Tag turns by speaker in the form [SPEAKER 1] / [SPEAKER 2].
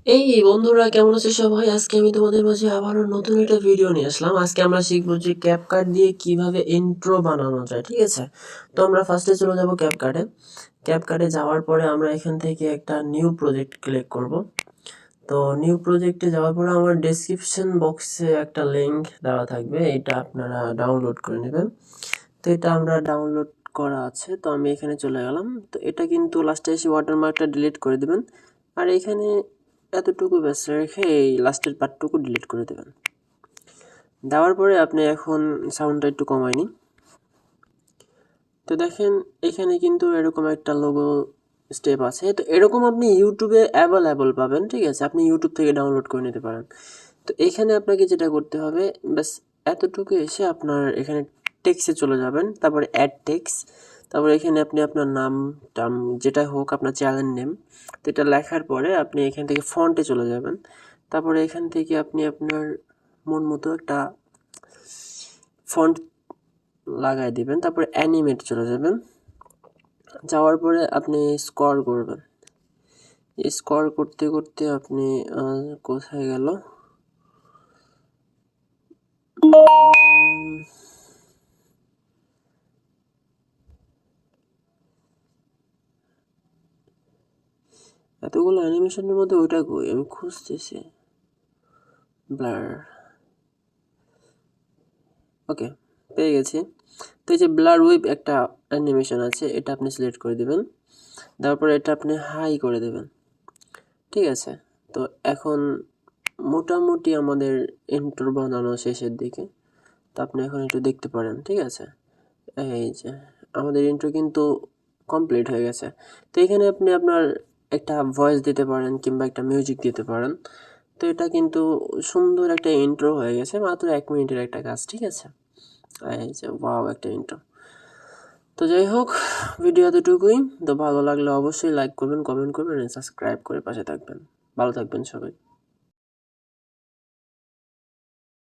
[SPEAKER 1] এই বন্ধুরা কেমন আছো সবাই? আজকে আমি তোমাদের মাঝে আবারও নতুন একটা ভিডিও নিয়ে আসলাম। আজকে আমরা শিখবো যে ক্যাপকাট দিয়ে কিভাবে ইন্ট্রো বানানো যায়, ঠিক আছে? তো আমরা ফার্স্টে চলে যাব ক্যাপকাটে। ক্যাপকাটে যাওয়ার পরে আমরা এখান থেকে একটা নিউ প্রজেক্ট ক্লিক করব। তো নিউ প্রজেক্টে যাওয়ার পরে আমার ডেসক্রিপশন বক্সে একটা লিঙ্ক দেওয়া থাকবে, এটা আপনারা ডাউনলোড করে নেবেন। তো এটা আমরা ডাউনলোড করা আছে, তো আমি এখানে চলে গেলাম। তো এটা কিন্তু লাস্টে এসে ওয়াটারমার্কটা ডিলিট করে দেবেন, আর এখানে এতটুকু ব্যাস রেখে এই লাস্টের পার্টটুকু ডিলিট করে দেবেন। দেওয়ার পরে আপনি এখন সাউন্ডটা একটু কমাই নিন। তো দেখেন এখানে কিন্তু এরকম একটা লোগো স্টেপ আছে। তো এরকম আপনি ইউটিউবে অ্যাভেলেবল পাবেন, ঠিক আছে? আপনি ইউটিউব থেকে ডাউনলোড করে নিতে পারেন। তো এখানে আপনাকে যেটা করতে হবে, ব্যাস এতটুকু এসে আপনার এখানে টেক্সে চলে যাবেন, তারপরে অ্যাড টেক্স, তারপরে এখানে আপনি আপনার নাম টাম যেটা হোক, আপনার চ্যানেল নেম, তো এটা লেখার পরে আপনি এখান থেকে ফন্টে চলে যাবেন। তারপরে এখান থেকে আপনি আপনার মন মতো একটা ফন্ট লাগাই দিবেন, তারপরে অ্যানিমেট চলে যাবেন। যাওয়ার পরে আপনি স্ক্রল করবেন। স্ক্রল করতে করতে আপনি কোথায় গেল, এতগুলো অ্যানিমেশনের মধ্যে ওইটা কই, আমি খুঁজতেছি। ব্লার, ওকে, পেয়ে গেছি। তো এই যে ব্লার উইথ একটা অ্যানিমেশন আছে, এটা আপনি সিলেক্ট করে দেবেন। তারপরে এটা আপনি হাই করে দেবেন, ঠিক আছে? তো এখন মোটামুটি আমাদের ইন্ট্রো বানানো শেষের দিকে। তো আপনি এখন একটু দেখতে পারেন, ঠিক আছে? এই যে আমাদের ইন্ট্রো কিন্তু কমপ্লিট হয়ে গেছে। তো এখানে আপনি আপনার একটা ভয়েস দিতে পারেন কিংবা একটা মিউজিক দিতে পারেন। তো এটা কিন্তু সুন্দর একটা ইন্ট্রো হয়ে গেছে, মাত্র 1 মিনিটের একটা কাজ, ঠিক আছে? এই যে ওয়াও, একটা ইন্ট্রো। তো যাই হোক, ভিডিও এতটুকুই। তো ভালো লাগলে অবশ্যই লাইক করবেন, কমেন্ট করবেন, সাবস্ক্রাইব করে পাশে থাকবেন। ভালো থাকবেন সবাই।